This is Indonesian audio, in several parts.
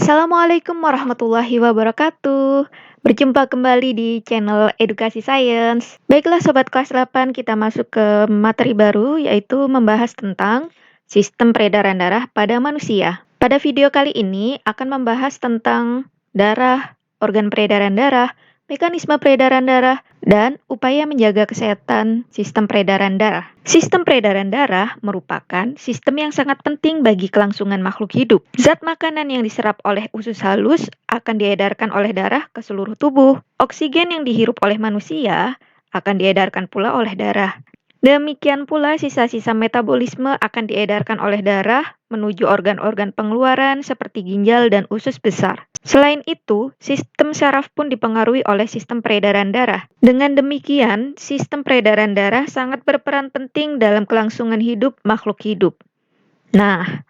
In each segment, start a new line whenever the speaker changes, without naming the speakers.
Assalamualaikum warahmatullahi wabarakatuh. Berjumpa kembali di channel Edukasi Sains. Baiklah Sobat kelas 8, kita masuk ke materi baru yaitu membahas tentang sistem peredaran darah pada manusia. Pada video kali ini akan membahas tentang darah, organ peredaran darah, mekanisme peredaran darah, dan upaya menjaga kesehatan sistem peredaran darah. Sistem peredaran darah merupakan sistem yang sangat penting bagi kelangsungan makhluk hidup. Zat makanan yang diserap oleh usus halus akan diedarkan oleh darah ke seluruh tubuh. Oksigen yang dihirup oleh manusia akan diedarkan pula oleh darah. Demikian pula sisa-sisa metabolisme akan diedarkan oleh darah menuju organ-organ pengeluaran seperti ginjal dan usus besar. Selain itu, sistem saraf pun dipengaruhi oleh sistem peredaran darah. Dengan demikian, sistem peredaran darah sangat berperan penting dalam kelangsungan hidup makhluk hidup. Nah,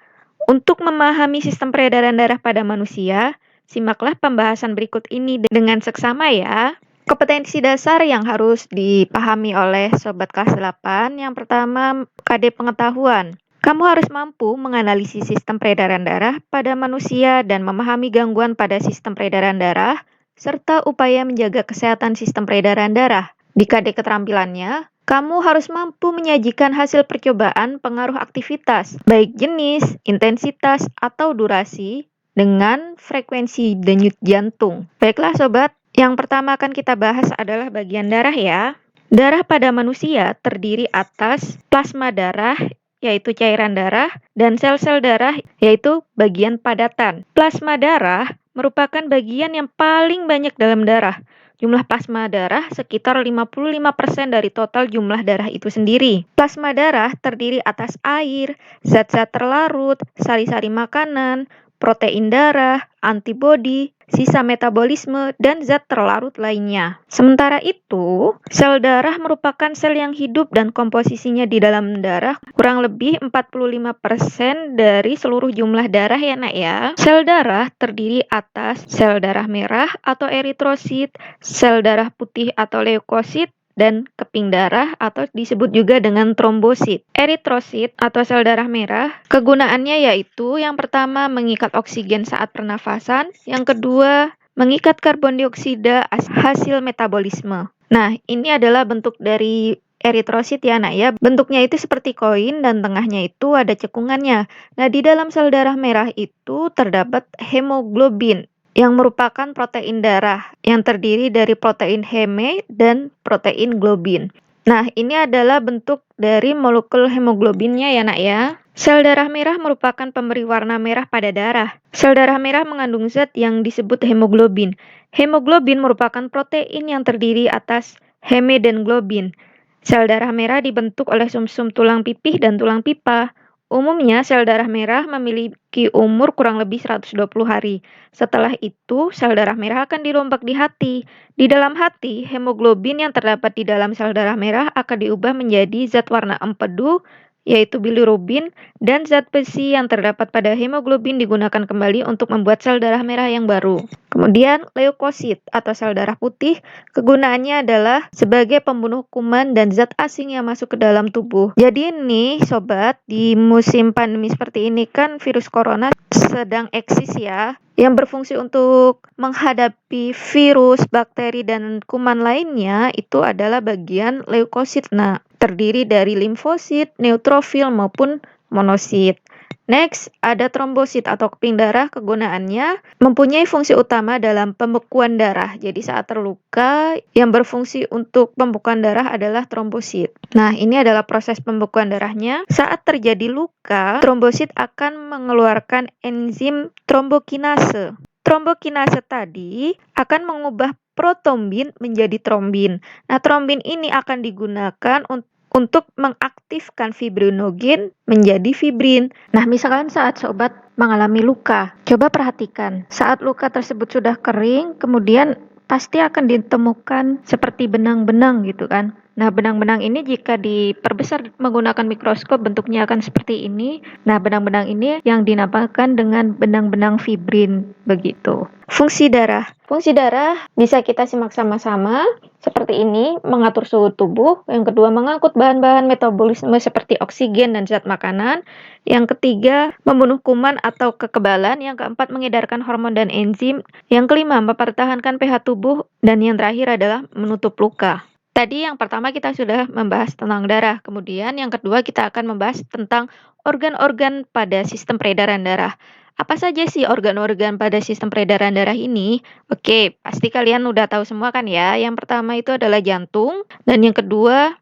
untuk memahami sistem peredaran darah pada manusia, simaklah pembahasan berikut ini dengan seksama ya. Kompetensi dasar yang harus dipahami oleh Sobat kelas 8, yang pertama KD pengetahuan. Kamu harus mampu menganalisis sistem peredaran darah pada manusia dan memahami gangguan pada sistem peredaran darah, serta upaya menjaga kesehatan sistem peredaran darah. Di KD keterampilannya, kamu harus mampu menyajikan hasil percobaan pengaruh aktivitas, baik jenis, intensitas, atau durasi, dengan frekuensi denyut jantung. Baiklah Sobat, yang pertama akan kita bahas adalah bagian darah ya. Darah pada manusia terdiri atas plasma darah, yaitu cairan darah, dan sel-sel darah, yaitu bagian padatan. Plasma darah merupakan bagian yang paling banyak dalam darah. Jumlah plasma darah sekitar 55% dari total jumlah darah itu sendiri. Plasma darah terdiri atas air, zat-zat terlarut, sari-sari makanan, protein darah, antibodi, sisa metabolisme, dan zat terlarut lainnya. Sementara itu, sel darah merupakan sel yang hidup dan komposisinya di dalam darah kurang lebih 45% dari seluruh jumlah darah ya nak ya. Sel darah terdiri atas sel darah merah atau eritrosit, sel darah putih atau leukosit, dan keping darah atau disebut juga dengan trombosit. Eritrosit atau sel darah merah, kegunaannya yaitu yang pertama mengikat oksigen saat pernafasan, yang kedua mengikat karbon dioksida hasil metabolisme. Nah, ini adalah bentuk dari eritrosit ya nak ya. Bentuknya itu seperti koin dan tengahnya itu ada cekungannya. Nah, di dalam sel darah merah itu terdapat hemoglobin, yang merupakan protein darah yang terdiri dari protein heme dan protein globin. Nah, ini adalah bentuk dari molekul hemoglobinnya ya nak ya. Sel darah merah merupakan pemberi warna merah pada darah. Sel darah merah mengandung zat yang disebut hemoglobin. Hemoglobin merupakan protein yang terdiri atas heme dan globin. Sel darah merah dibentuk oleh sumsum tulang pipih dan tulang pipa. Umumnya, sel darah merah memiliki umur kurang lebih 120 hari. Setelah itu, sel darah merah akan dirombak di hati. Di dalam hati, hemoglobin yang terdapat di dalam sel darah merah akan diubah menjadi zat warna empedu, yaitu bilirubin, dan zat besi yang terdapat pada hemoglobin digunakan kembali untuk membuat sel darah merah yang baru. Kemudian, leukosit atau sel darah putih, kegunaannya adalah sebagai pembunuh kuman dan zat asing yang masuk ke dalam tubuh. Jadi nih Sobat, di musim pandemi seperti ini kan virus corona sedang eksis ya, yang berfungsi untuk menghadapi virus, bakteri, dan kuman lainnya itu adalah bagian leukosit. Nah, terdiri dari limfosit, neutrofil, maupun monosit. Next, ada trombosit atau keping darah. Kegunaannya mempunyai fungsi utama dalam pembekuan darah. Jadi saat terluka, yang berfungsi untuk pembekuan darah adalah trombosit. Nah, ini adalah proses pembekuan darahnya. Saat terjadi luka, trombosit akan mengeluarkan enzim trombokinase. Trombokinase tadi akan mengubah protombin menjadi trombin. Nah, trombin ini akan digunakan untuk mengaktifkan fibrinogen menjadi fibrin. Nah, misalkan saat Sobat mengalami luka, coba perhatikan. Saat luka tersebut sudah kering, kemudian pasti akan ditemukan seperti benang-benang gitu kan. Nah, benang-benang ini jika diperbesar menggunakan mikroskop bentuknya akan seperti ini. Nah, benang-benang ini yang dinamakan dengan benang-benang fibrin begitu. Fungsi darah. Fungsi darah bisa kita simak sama-sama seperti ini, mengatur suhu tubuh. Yang kedua, mengangkut bahan-bahan metabolisme seperti oksigen dan zat makanan. Yang ketiga, membunuh kuman atau kekebalan. Yang keempat, mengedarkan hormon dan enzim. Yang kelima, mempertahankan pH tubuh. Dan yang terakhir adalah menutup luka. Tadi yang pertama kita sudah membahas tentang darah, kemudian yang kedua kita akan membahas tentang organ-organ pada sistem peredaran darah. Apa saja sih organ-organ pada sistem peredaran darah ini? Oke, pasti kalian udah tahu semua kan ya. Yang pertama itu adalah jantung, dan yang kedua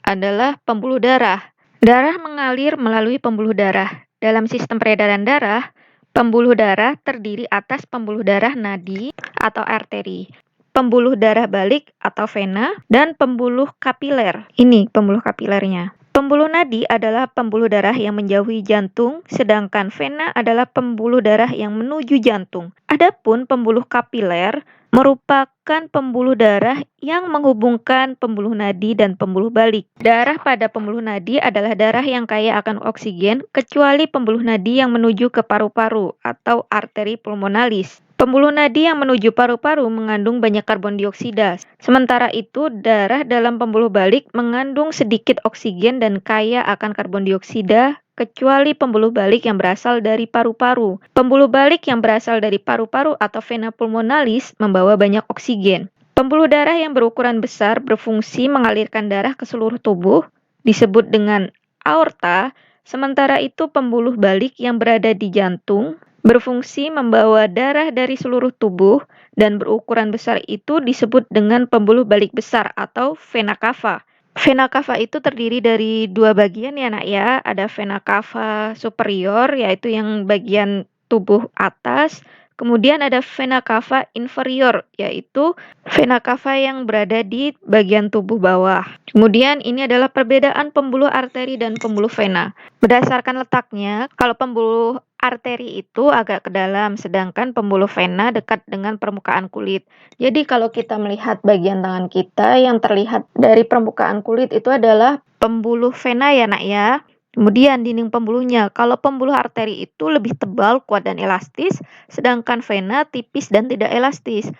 adalah pembuluh darah. Darah mengalir melalui pembuluh darah. Dalam sistem peredaran darah, pembuluh darah terdiri atas pembuluh darah nadi atau arteri, pembuluh darah balik atau vena, dan pembuluh kapiler. Ini pembuluh kapilernya. Pembuluh nadi adalah pembuluh darah yang menjauhi jantung, sedangkan vena adalah pembuluh darah yang menuju jantung. Adapun pembuluh kapiler merupakan pembuluh darah yang menghubungkan pembuluh nadi dan pembuluh balik. Darah pada pembuluh nadi adalah darah yang kaya akan oksigen, kecuali pembuluh nadi yang menuju ke paru-paru atau arteri pulmonalis. Pembuluh nadi yang menuju paru-paru mengandung banyak karbon dioksida. Sementara itu, darah dalam pembuluh balik mengandung sedikit oksigen dan kaya akan karbon dioksida, kecuali pembuluh balik yang berasal dari paru-paru. Pembuluh balik yang berasal dari paru-paru atau vena pulmonalis membawa banyak oksigen. Pembuluh darah yang berukuran besar berfungsi mengalirkan darah ke seluruh tubuh, disebut dengan aorta, sementara itu pembuluh balik yang berada di jantung berfungsi membawa darah dari seluruh tubuh dan berukuran besar itu disebut dengan pembuluh balik besar atau vena cava. Vena cava itu terdiri dari dua bagian ya nak ya, ada vena cava superior yaitu yang bagian tubuh atas, kemudian ada vena cava inferior yaitu vena cava yang berada di bagian tubuh bawah. Kemudian ini adalah perbedaan pembuluh arteri dan pembuluh vena. Berdasarkan letaknya, kalau pembuluh arteri itu agak ke dalam, sedangkan pembuluh vena dekat dengan permukaan kulit. Jadi kalau kita melihat bagian tangan kita yang terlihat dari permukaan kulit itu adalah pembuluh vena ya nak ya. Kemudian dinding pembuluhnya, kalau pembuluh arteri itu lebih tebal, kuat dan elastis, sedangkan vena tipis dan tidak elastis.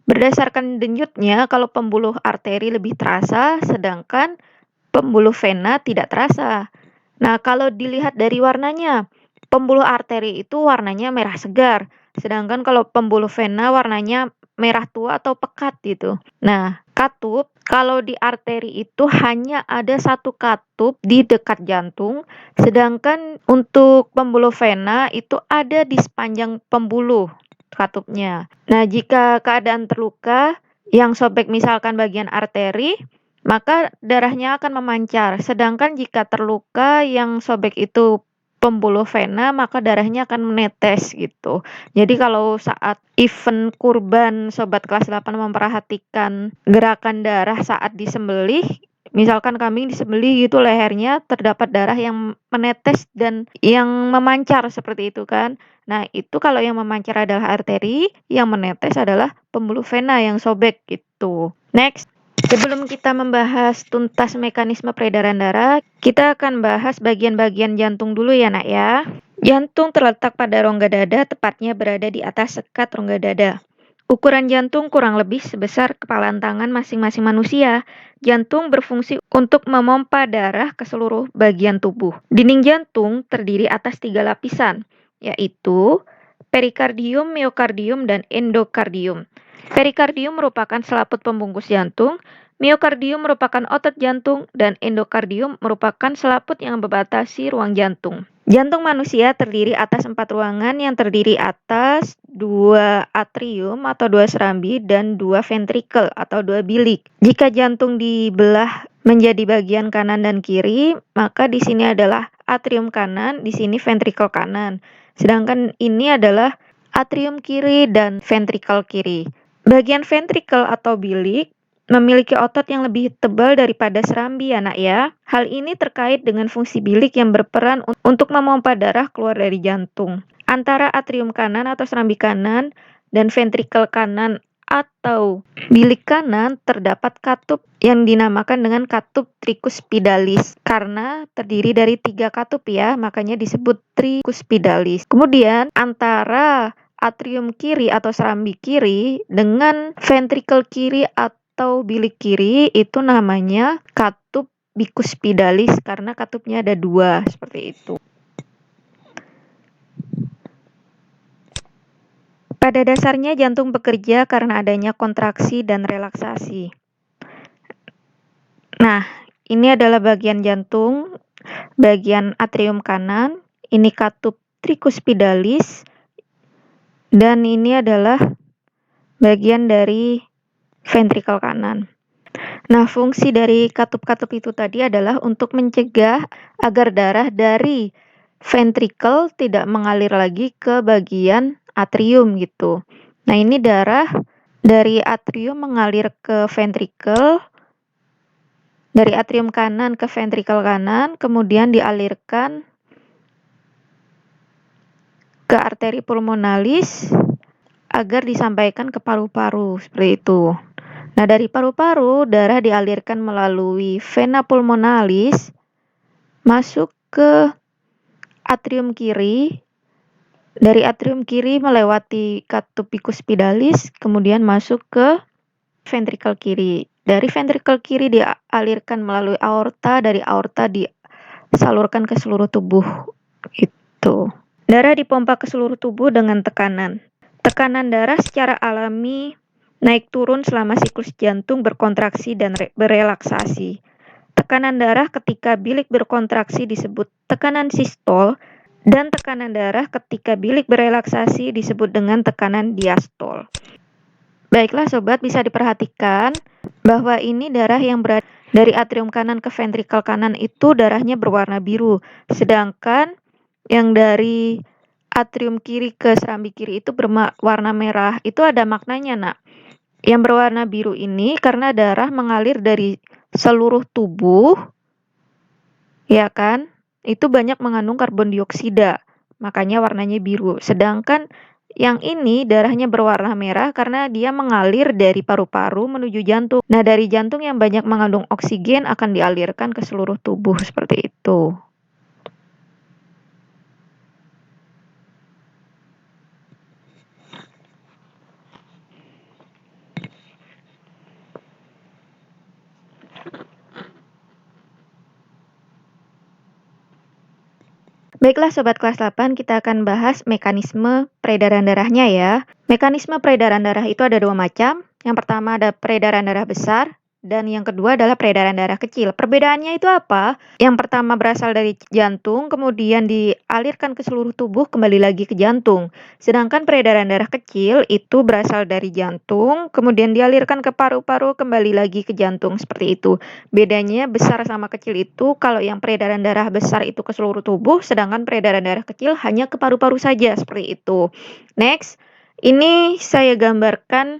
Berdasarkan denyutnya, kalau pembuluh arteri lebih terasa, sedangkan pembuluh vena tidak terasa. Nah, kalau dilihat dari warnanya, pembuluh arteri itu warnanya merah segar, sedangkan kalau pembuluh vena warnanya merah tua atau pekat gitu. Nah, katup, kalau di arteri itu hanya ada satu katup di dekat jantung, sedangkan untuk pembuluh vena itu ada di sepanjang pembuluh katupnya. Nah, jika keadaan terluka yang sobek misalkan bagian arteri, maka darahnya akan memancar. Sedangkan jika terluka yang sobek itu pembuluh vena, maka darahnya akan menetes gitu. Jadi kalau saat event kurban Sobat kelas 8 memperhatikan gerakan darah saat disembelih, misalkan kambing disembelih gitu lehernya terdapat darah yang menetes dan yang memancar seperti itu kan. Nah, itu kalau yang memancar adalah arteri, yang menetes adalah pembuluh vena yang sobek gitu. Next. Sebelum kita membahas tuntas mekanisme peredaran darah, kita akan bahas bagian-bagian jantung dulu ya nak ya. Jantung terletak pada rongga dada, tepatnya berada di atas sekat rongga dada. Ukuran jantung kurang lebih sebesar kepalan tangan masing-masing manusia. Jantung berfungsi untuk memompa darah ke seluruh bagian tubuh. Dinding jantung terdiri atas 3 lapisan, yaitu perikardium, miokardium, dan endokardium. Perikardium merupakan selaput pembungkus jantung, miokardium merupakan otot jantung, dan endokardium merupakan selaput yang membatasi ruang jantung. Jantung manusia terdiri atas 4 ruangan yang terdiri atas 2 atrium atau 2 serambi dan 2 ventrikel atau 2 bilik. Jika jantung dibelah menjadi bagian kanan dan kiri, maka di sini adalah atrium kanan, di sini ventrikel kanan. Sedangkan ini adalah atrium kiri dan ventrikel kiri. Bagian ventrikel atau bilik memiliki otot yang lebih tebal daripada serambi ya nak ya. Hal ini terkait dengan fungsi bilik yang berperan untuk memompa darah keluar dari jantung. Antara atrium kanan atau serambi kanan dan ventrikel kanan atau bilik kanan terdapat katup yang dinamakan dengan katup tricuspidalis karena terdiri dari 3 katup ya, makanya disebut tricuspidalis. Kemudian antara atrium kiri atau serambi kiri dengan ventricle kiri atau bilik kiri itu namanya katup bicuspidalis karena katupnya ada 2 seperti itu. Pada dasarnya jantung bekerja karena adanya kontraksi dan relaksasi. Nah, ini adalah bagian jantung, bagian atrium kanan, ini katup tricuspidalis, dan ini adalah bagian dari ventrikel kanan. Nah, fungsi dari katup-katup itu tadi adalah untuk mencegah agar darah dari ventrikel tidak mengalir lagi ke bagian atrium gitu. Nah, ini darah dari atrium mengalir ke ventrikel, dari atrium kanan ke ventrikel kanan, kemudian dialirkan ke arteri pulmonalis agar disampaikan ke paru-paru, seperti itu. Nah, dari paru-paru, darah dialirkan melalui vena pulmonalis, masuk ke atrium kiri, dari atrium kiri melewati katup bicuspidalis, kemudian masuk ke ventrikel kiri. Dari ventrikel kiri dialirkan melalui aorta, dari aorta disalurkan ke seluruh tubuh. Itu. Darah dipompa ke seluruh tubuh dengan tekanan. Tekanan darah secara alami naik turun selama siklus jantung berkontraksi dan berelaksasi. Tekanan darah ketika bilik berkontraksi disebut tekanan sistol, dan tekanan darah ketika bilik berelaksasi disebut dengan tekanan diastol. Baiklah sobat, bisa diperhatikan bahwa ini darah yang berada dari atrium kanan ke ventrikel kanan itu darahnya berwarna biru, sedangkan yang dari atrium kiri ke serambi kiri itu berwarna merah. Itu ada maknanya, Nak. Yang berwarna biru ini karena darah mengalir dari seluruh tubuh, ya kan? Itu banyak mengandung karbon dioksida, makanya warnanya biru. Sedangkan yang ini darahnya berwarna merah karena dia mengalir dari paru-paru menuju jantung. Nah, dari jantung yang banyak mengandung oksigen akan dialirkan ke seluruh tubuh seperti itu. Baiklah Sobat kelas 8, kita akan bahas mekanisme peredaran darahnya ya. Mekanisme peredaran darah itu ada 2 macam. Yang pertama ada peredaran darah besar, dan yang kedua adalah peredaran darah kecil. Perbedaannya itu apa? Yang pertama berasal dari jantung, kemudian dialirkan ke seluruh tubuh, kembali lagi ke jantung. Sedangkan peredaran darah kecil itu berasal dari jantung, kemudian dialirkan ke paru-paru, kembali lagi ke jantung, seperti itu. Bedanya besar sama kecil itu, kalau yang peredaran darah besar itu ke seluruh tubuh, sedangkan peredaran darah kecil hanya ke paru-paru saja, seperti itu. Next, ini saya gambarkan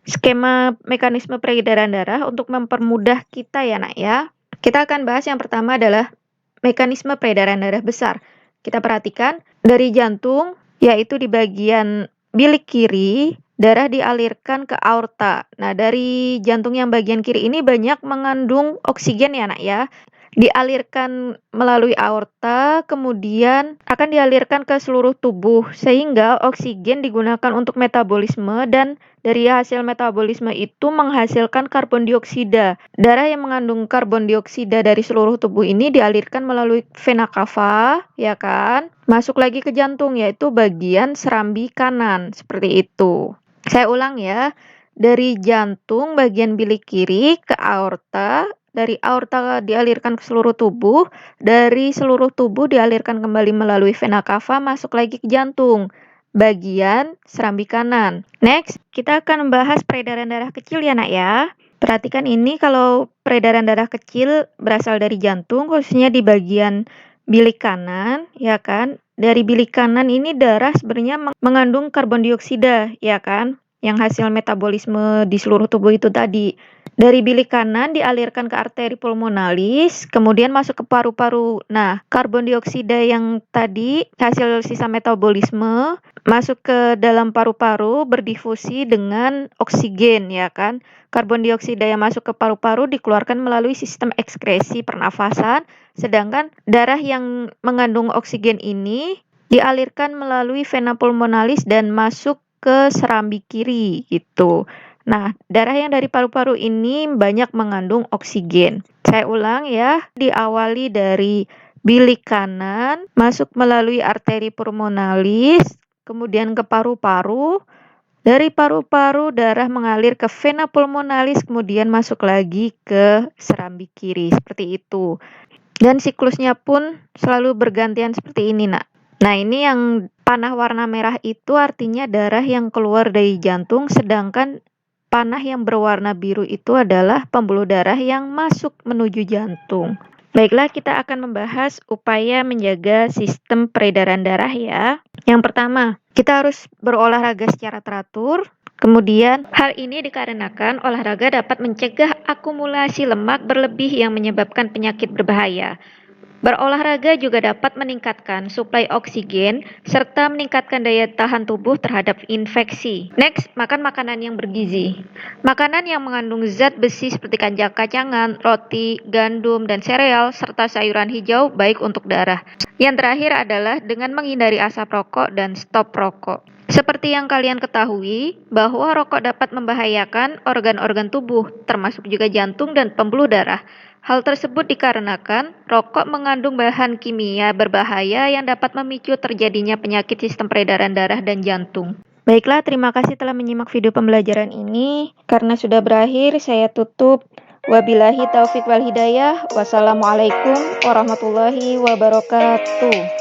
skema mekanisme peredaran darah untuk mempermudah kita ya nak ya. Kita akan bahas yang pertama adalah mekanisme peredaran darah besar. Kita perhatikan dari jantung, yaitu di bagian bilik kiri, darah dialirkan ke aorta. Nah, dari jantung yang bagian kiri ini banyak mengandung oksigen ya nak ya. Dialirkan melalui aorta, kemudian akan dialirkan ke seluruh tubuh, sehingga oksigen digunakan untuk metabolisme, dan dari hasil metabolisme itu menghasilkan karbon dioksida. Darah yang mengandung karbon dioksida dari seluruh tubuh ini dialirkan melalui vena cava, ya kan? Masuk lagi ke jantung, yaitu bagian serambi kanan, seperti itu. Saya ulang ya, dari jantung bagian bilik kiri ke aorta, dari aorta dialirkan ke seluruh tubuh, dari seluruh tubuh dialirkan kembali melalui vena cava, masuk lagi ke jantung, bagian serambi kanan. Next, kita akan membahas peredaran darah kecil ya nak ya. Perhatikan ini, kalau peredaran darah kecil berasal dari jantung, khususnya di bagian bilik kanan, ya kan. Dari bilik kanan ini darah sebenarnya mengandung karbon dioksida, ya kan, yang hasil metabolisme di seluruh tubuh itu tadi. Dari bilik kanan dialirkan ke arteri pulmonalis, kemudian masuk ke paru-paru. Nah, karbon dioksida yang tadi hasil sisa metabolisme masuk ke dalam paru-paru berdifusi dengan oksigen, ya kan? Karbon dioksida yang masuk ke paru-paru dikeluarkan melalui sistem ekskresi pernafasan, sedangkan darah yang mengandung oksigen ini dialirkan melalui vena pulmonalis dan masuk ke serambi kiri gitu. Nah, darah yang dari paru-paru ini banyak mengandung oksigen. Saya ulang ya, diawali dari bilik kanan, masuk melalui arteri pulmonalis, kemudian ke paru-paru. Dari paru-paru darah mengalir ke vena pulmonalis, kemudian masuk lagi ke serambi kiri, seperti itu. Dan siklusnya pun selalu bergantian seperti ini, Nak. Nah, ini yang panah warna merah itu artinya darah yang keluar dari jantung, sedangkan panah yang berwarna biru itu adalah pembuluh darah yang masuk menuju jantung. Baiklah, kita akan membahas upaya menjaga sistem peredaran darah ya. Yang pertama, kita harus berolahraga secara teratur. Kemudian, hal ini dikarenakan olahraga dapat mencegah akumulasi lemak berlebih yang menyebabkan penyakit berbahaya. Berolahraga juga dapat meningkatkan suplai oksigen serta meningkatkan daya tahan tubuh terhadap infeksi. Next, makan makanan yang bergizi. Makanan yang mengandung zat besi seperti kacang-kacangan, roti, gandum, dan sereal, serta sayuran hijau baik untuk darah. Yang terakhir adalah dengan menghindari asap rokok dan stop rokok. Seperti yang kalian ketahui, bahwa rokok dapat membahayakan organ-organ tubuh, termasuk juga jantung dan pembuluh darah. Hal tersebut dikarenakan rokok mengandung bahan kimia berbahaya yang dapat memicu terjadinya penyakit sistem peredaran darah dan jantung. Baiklah, terima kasih telah menyimak video pembelajaran ini. Karena sudah berakhir, saya tutup. Wabillahi taufik wal hidayah. Wassalamualaikum warahmatullahi wabarakatuh.